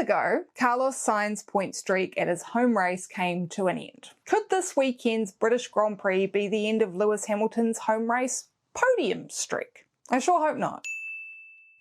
ago, Carlos Sainz's point streak at his home race came to an end. Could this weekend's British Grand Prix be the end of Lewis Hamilton's home race podium streak? I sure hope not.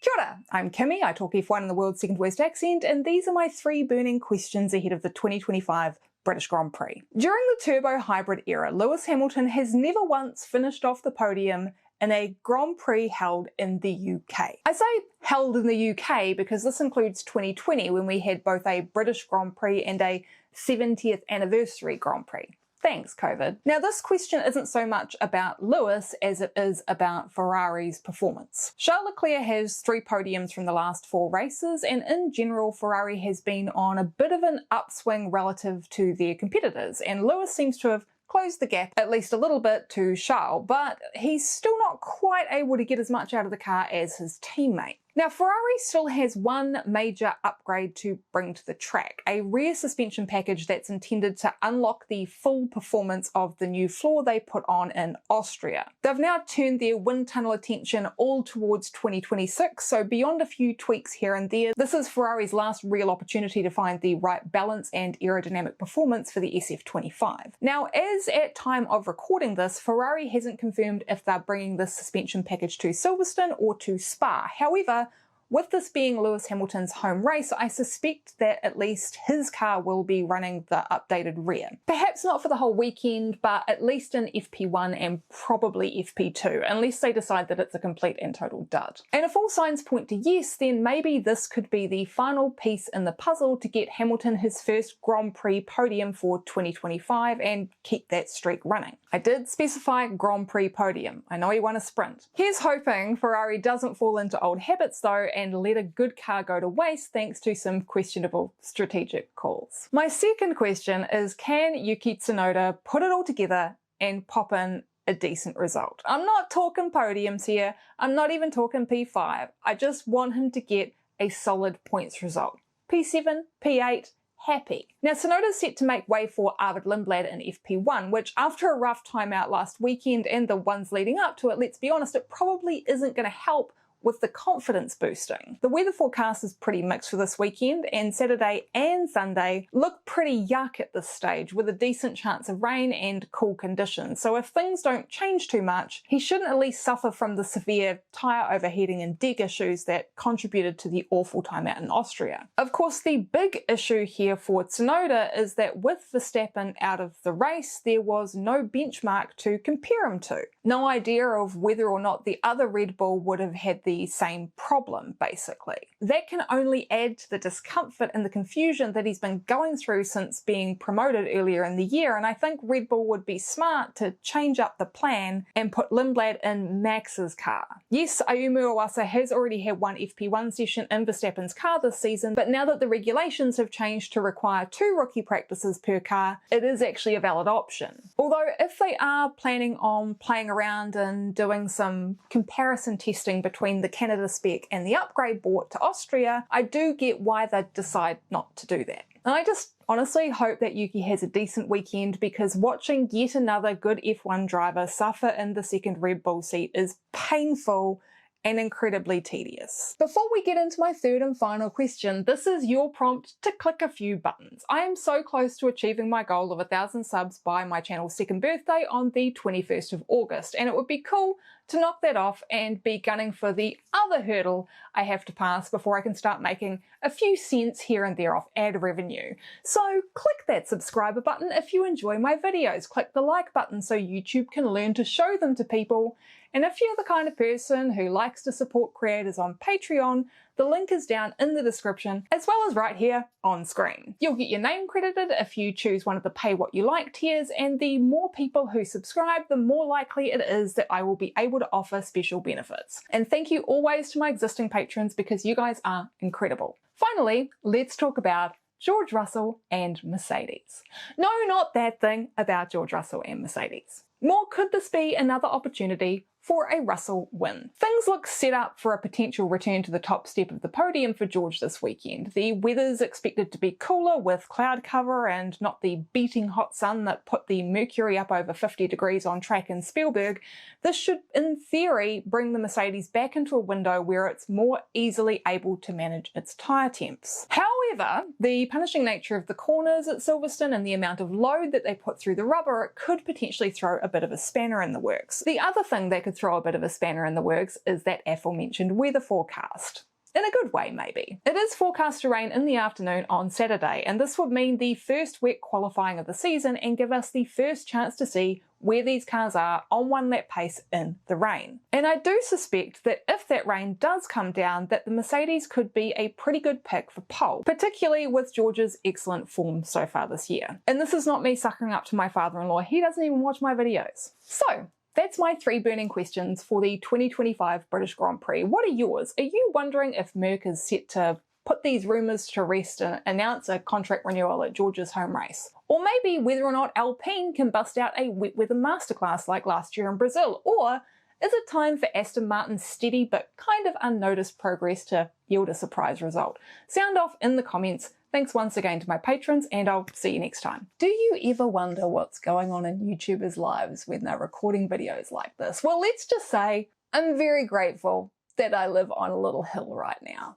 Kia ora, I'm Kimmy, I talk F1 in the world's second worst accent, and these are my 3 burning questions ahead of the 2025 British Grand Prix. During the turbo hybrid era, Lewis Hamilton has never once finished off the podium in a Grand Prix held in the UK. I say held in the UK because this includes 2020 when we had both a British Grand Prix and a 70th anniversary Grand Prix. Thanks, COVID. Now, this question isn't so much about Lewis as it is about Ferrari's performance. Charles Leclerc has 3 podiums from the last 4 races, and in general, Ferrari has been on a bit of an upswing relative to their competitors, and Lewis seems to have closed the gap at least a little bit to Charles, but he's still not quite able to get as much out of the car as his teammate. Now, Ferrari still has one major upgrade to bring to the track, a rear suspension package that's intended to unlock the full performance of the new floor they put on in Austria. They've now turned their wind tunnel attention all towards 2026, so beyond a few tweaks here and there, this is Ferrari's last real opportunity to find the right balance and aerodynamic performance for the SF25. Now, as at time of recording this, Ferrari hasn't confirmed if they're bringing this suspension package to Silverstone or to Spa. However, with this being Lewis Hamilton's home race, I suspect that at least his car will be running the updated rear. Perhaps not for the whole weekend, but at least in FP1 and probably FP2, unless they decide that it's a complete and total dud. And if all signs point to yes, then maybe this could be the final piece in the puzzle to get Hamilton his first Grand Prix podium for 2025 and keep that streak running. I did specify Grand Prix podium. I know you want a sprint. Here's hoping Ferrari doesn't fall into old habits though and let a good car go to waste thanks to some questionable strategic calls. My second question is, can Yuki Tsunoda put it all together and pop in a decent result? I'm not talking podiums here. I'm not even talking P5. I just want him to get a solid points result. P7, P8, happy. Now, Tsunoda's set to make way for Arvid Lindblad in FP1, which after a rough time out last weekend and the ones leading up to it, let's be honest, it probably isn't going to help with the confidence boosting. The weather forecast is pretty mixed for this weekend, and Saturday and Sunday look pretty yuck at this stage with a decent chance of rain and cool conditions. So if things don't change too much, he shouldn't at least suffer from the severe tyre overheating and deg issues that contributed to the awful time out in Austria. Of course, the big issue here for Tsunoda is that with Verstappen out of the race, there was no benchmark to compare him to. No idea of whether or not the other Red Bull would have had the same problem, basically. That can only add to the discomfort and the confusion that he's been going through since being promoted earlier in the year, and I think Red Bull would be smart to change up the plan and put Lindblad in Max's car. Yes, Ayumu Iwasa has already had one FP1 session in Verstappen's car this season, but now that the regulations have changed to require 2 rookie practices per car, it is actually a valid option. Although if they are planning on playing around and doing some comparison testing between the Canada spec and the upgrade bought to Austria, I do get why they'd decide not to do that. And I just honestly hope that Yuki has a decent weekend, because watching yet another good F1 driver suffer in the second Red Bull seat is painful and incredibly tedious. Before we get into my third and final question, this is your prompt to click a few buttons. I am so close to achieving my goal of 1,000 subs by my channel's second birthday on the 21st of August, and it would be cool to knock that off and be gunning for the other hurdle I have to pass before I can start making a few cents here and there off ad revenue. So click that subscriber button if you enjoy my videos. Click the like button so YouTube can learn to show them to people. And if you're the kind of person who likes to support creators on Patreon, the link is down in the description, as well as right here on screen. You'll get your name credited if you choose one of the pay what you like tiers, and the more people who subscribe, the more likely it is that I will be able to offer special benefits. And thank you always to my existing patrons, because you guys are incredible. Finally, let's talk about George Russell and Mercedes. No, not that thing about George Russell and Mercedes. More, could this be another opportunity for a Russell win? Things look set up for a potential return to the top step of the podium for George this weekend. The weather's expected to be cooler with cloud cover and not the beating hot sun that put the mercury up over 50 degrees on track in Spielberg. This should, in theory, bring the Mercedes back into a window where it's more easily able to manage its tyre temps. How However, the punishing nature of the corners at Silverstone and the amount of load that they put through the rubber could potentially throw a bit of a spanner in the works. The other thing that could throw a bit of a spanner in the works is that aforementioned weather forecast. In a good way, maybe. It is forecast to rain in the afternoon on Saturday, and this would mean the first wet qualifying of the season and give us the first chance to see where these cars are on one lap pace in the rain. And I do suspect that if that rain does come down, that the Mercedes could be a pretty good pick for pole, particularly with George's excellent form so far this year. And this is not me suckering up to my father-in-law, he doesn't even watch my videos. So, that's my 3 burning questions for the 2025 British Grand Prix. What are yours? Are you wondering if Merc is set to put these rumours to rest and announce a contract renewal at George's home race? Or maybe whether or not Alpine can bust out a wet weather masterclass like last year in Brazil? Or is it time for Aston Martin's steady but kind of unnoticed progress to yield a surprise result? Sound off in the comments. Thanks once again to my patrons, and I'll see you next time. Do you ever wonder what's going on in YouTubers' lives when they're recording videos like this? Well, let's just say I'm very grateful that I live on a little hill right now.